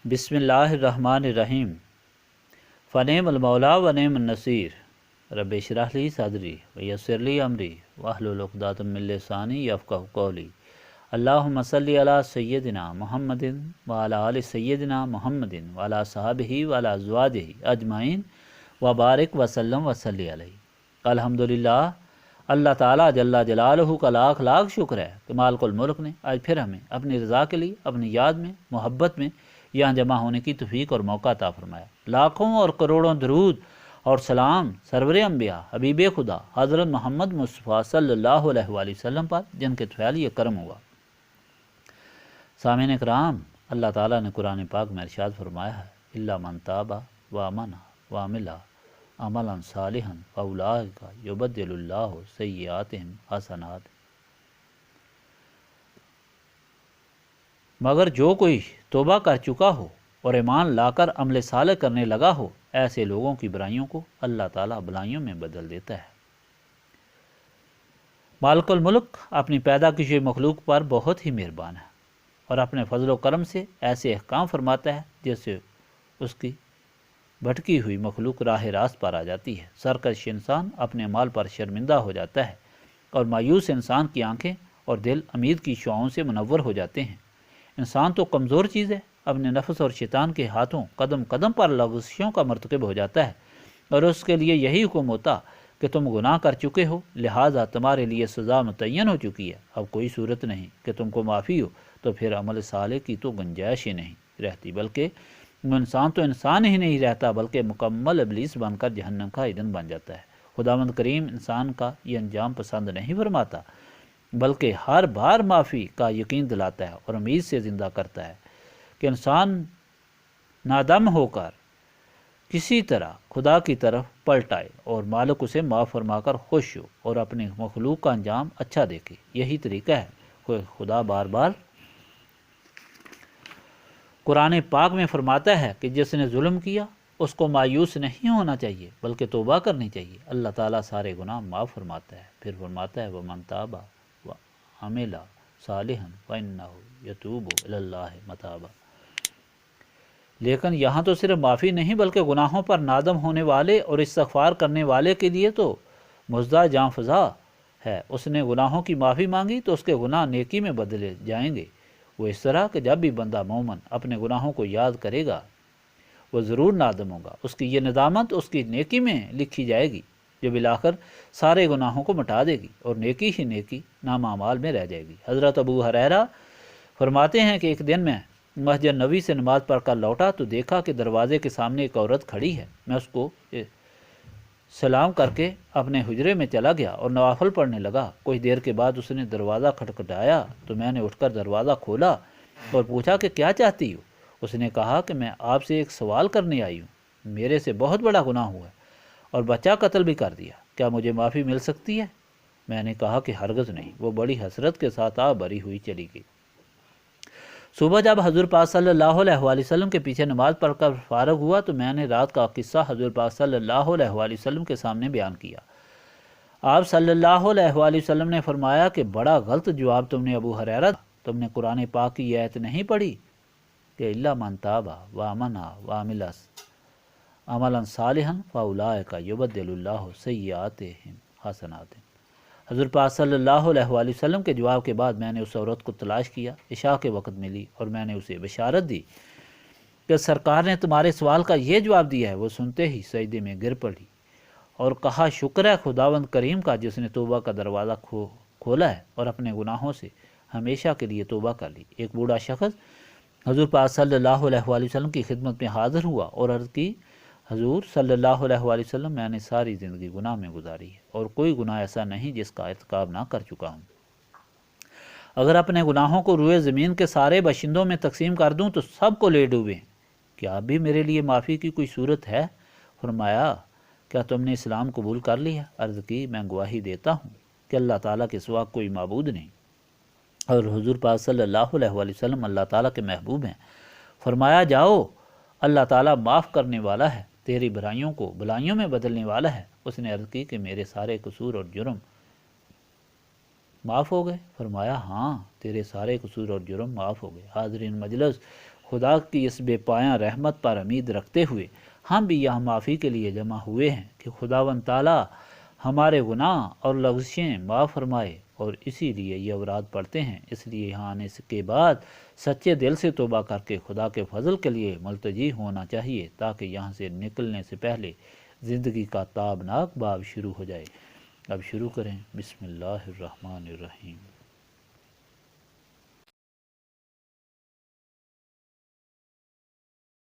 بسم اللہ الرحمن الرحیم۔ فنعم المولا ونعم النصیر۔ رب اشرح لی صدری ویسر لی امری واحلل عقدۃ من لسانی یفقہوا قولی۔ اللہم صلی علی سیدنا محمد وعلی آل سیدنا محمد وعلی صحابہ وعلی ازواجہ اجمعین وبارک وسلم وصلی علیہ۔ الحمدللہ، اللہ تعالیٰ جل جلالہ کا لاکھ لاکھ شکر ہے کہ مالک الملک نے آج پھر ہمیں اپنی رضا کے لیے اپنی یاد میں محبت میں یہاں جمع ہونے کی توفیق اور موقع عطا فرمایا۔ لاکھوں اور کروڑوں درود اور سلام سرور انبیاء حبیب خدا حضرت محمد مصطفیٰ صلی اللہ علیہ وآلہ وسلم پر، جن کے طفیل یہ کرم ہوا۔ سامعین کرام، اللہ تعالیٰ نے قرآن پاک میں ارشاد فرمایا ہے، الا من تاب وآمن وعمل عملا صالحا فاولئک یبدل اللہ سیئاتہم حسنات۔ مگر جو کوئی توبہ کر چکا ہو اور ایمان لا کر عمل صالح کرنے لگا ہو، ایسے لوگوں کی برائیوں کو اللہ تعالیٰ بھلائیوں میں بدل دیتا ہے۔ مالک الملک اپنی پیدا کی ہوئی مخلوق پر بہت ہی مہربان ہے اور اپنے فضل و کرم سے ایسے احکام فرماتا ہے جس سے اس کی بھٹکی ہوئی مخلوق راہ راست پر آ جاتی ہے۔ سرکش انسان اپنے مال پر شرمندہ ہو جاتا ہے اور مایوس انسان کی آنکھیں اور دل امید کی شعاؤں سے منور ہو جاتے ہیں۔ انسان تو کمزور چیز ہے، اپنے نفس اور شیطان کے ہاتھوں قدم قدم پر لغزشوں کا مرتکب ہو جاتا ہے، اور اس کے لیے یہی حکم ہوتا کہ تم گناہ کر چکے ہو، لہٰذا تمہارے لیے سزا متعین ہو چکی ہے، اب کوئی صورت نہیں کہ تم کو معافی ہو، تو پھر عمل صالح کی تو گنجائش ہی نہیں رہتی، بلکہ وہ انسان تو انسان ہی نہیں رہتا بلکہ مکمل ابلیس بن کر جہنم کا ایندھن بن جاتا ہے۔ خداوند کریم انسان کا یہ انجام پسند نہیں فرماتا، بلکہ ہر بار معافی کا یقین دلاتا ہے اور امید سے زندہ کرتا ہے کہ انسان نادم ہو کر کسی طرح خدا کی طرف پلٹ آئے اور مالک اسے معاف فرما کر خوش ہو اور اپنی مخلوق کا انجام اچھا دیکھے۔ یہی طریقہ ہے۔ خدا بار بار قرآن پاک میں فرماتا ہے کہ جس نے ظلم کیا اس کو مایوس نہیں ہونا چاہیے بلکہ توبہ کرنی چاہیے۔ اللہ تعالیٰ سارے گناہ معاف فرماتا ہے، پھر فرماتا ہے وَمَن تَابَ وَعَمِلَ صَالِحًا فَإِنَّهُ يَتُوبُ إِلَى اللَّهِ مَتَابًا۔ لیکن یہاں تو صرف معافی نہیں بلکہ گناہوں پر نادم ہونے والے اور استغفار کرنے والے کے لیے تو مزدہ جاں فضا ہے۔ اس نے گناہوں کی معافی مانگی تو اس کے گناہ نیکی میں بدلے جائیں گے۔ وہ اس طرح کہ جب بھی بندہ مومن اپنے گناہوں کو یاد کرے گا وہ ضرور نادم ہوگا، اس کی یہ ندامت اس کی نیکی میں لکھی جائے گی جو بالآخر سارے گناہوں کو مٹا دے گی اور نیکی ہی نیکی نامہ اعمال میں رہ جائے گی۔ حضرت ابو ہریرہ فرماتے ہیں کہ ایک دن میں مسجد نبوی سے نماز پڑھ کر لوٹا تو دیکھا کہ دروازے کے سامنے ایک عورت کھڑی ہے۔ میں اس کو سلام کر کے اپنے حجرے میں چلا گیا اور نوافل پڑھنے لگا۔ کچھ دیر کے بعد اس نے دروازہ کھٹکھٹایا تو میں نے اٹھ کر دروازہ کھولا اور پوچھا کہ کیا چاہتی ہو؟ اس نے کہا کہ میں آپ سے ایک سوال کرنے آئی ہوں، میرے سے بہت بڑا گناہ ہوا ہے اور بچہ قتل بھی کر دیا، کیا مجھے معافی مل سکتی ہے؟ میں نے کہا کہ ہرگز نہیں۔ وہ بڑی حسرت کے ساتھ بری ہوئی چلی گئی۔ صبح جب حضور پاک صلی اللہ علیہ وآلہ وسلم کے پیچھے نماز پڑھ کر فارغ ہوا تو میں نے رات کا قصہ حضور پاک صلی اللہ علیہ وآلہ وسلم کے سامنے بیان کیا۔ آپ صلی اللہ علیہ وآلہ وسلم نے فرمایا کہ بڑا غلط جواب تم نے ابو ہریرہ، تم نے قرآن پاک کی یہ آیت نہیں پڑھی کہ الا من تاب وآمن وعمل عملا صالحا فاولئک یبدل اللہ سیئاتہم حسنات۔ حضور پاک صلی اللہ علیہ وآلہ وسلم کے جواب کے بعد میں نے اس عورت کو تلاش کیا، عشاء کے وقت ملی اور میں نے اسے بشارت دی کہ سرکار نے تمہارے سوال کا یہ جواب دیا ہے۔ وہ سنتے ہی سجدے میں گر پڑی اور کہا شکر ہے خداوند کریم کا جس نے توبہ کا دروازہ کھولا ہے اور اپنے گناہوں سے ہمیشہ کے لیے توبہ کر لی۔ ایک بوڑھا شخص حضور پاک صلی اللہ علیہ وآلہ وسلم کی خدمت میں حاضر ہوا اور عرض کی حضور صلی اللہ علیہ وآلہ وسلم، میں نے ساری زندگی گناہ میں گزاری ہے اور کوئی گناہ ایسا نہیں جس کا ارتکاب نہ کر چکا ہوں۔ اگر اپنے گناہوں کو روئے زمین کے سارے باشندوں میں تقسیم کر دوں تو سب کو لے ڈوبیں، کیا اب بھی میرے لیے معافی کی کوئی صورت ہے؟ فرمایا کیا تم نے اسلام قبول کر لیا؟ عرض کی میں گواہی دیتا ہوں کہ اللہ تعالیٰ کے سوا کوئی معبود نہیں اور حضور پاک صلی اللہ علیہ وآلہ وسلم اللہ تعالیٰ کے محبوب ہیں۔ فرمایا جاؤ، اللہ تعالیٰ معاف کرنے والا ہے، تیری برائیوں کو بھلائیوں میں بدلنے والا ہے۔ اس نے عرض کی کہ میرے سارے قصور اور جرم معاف ہو گئے؟ فرمایا ہاں، تیرے سارے قصور اور جرم معاف ہو گئے۔ حاضرین مجلس، خدا کی اس بے پایاں رحمت پر امید رکھتے ہوئے ہم بھی یہاں معافی کے لیے جمع ہوئے ہیں کہ خداوند تعالیٰ ہمارے گناہ اور لغزشیں معاف فرمائے، اور اسی لیے یہ اوراد پڑھتے ہیں۔ اس لیے یہاں آنے کے بعد سچے دل سے توبہ کر کے خدا کے فضل کے لیے ملتجی ہونا چاہیے، تاکہ یہاں سے نکلنے سے پہلے زندگی کا تابناک باب شروع ہو جائے۔ اب شروع کریں۔ بسم اللہ الرحمن الرحیم۔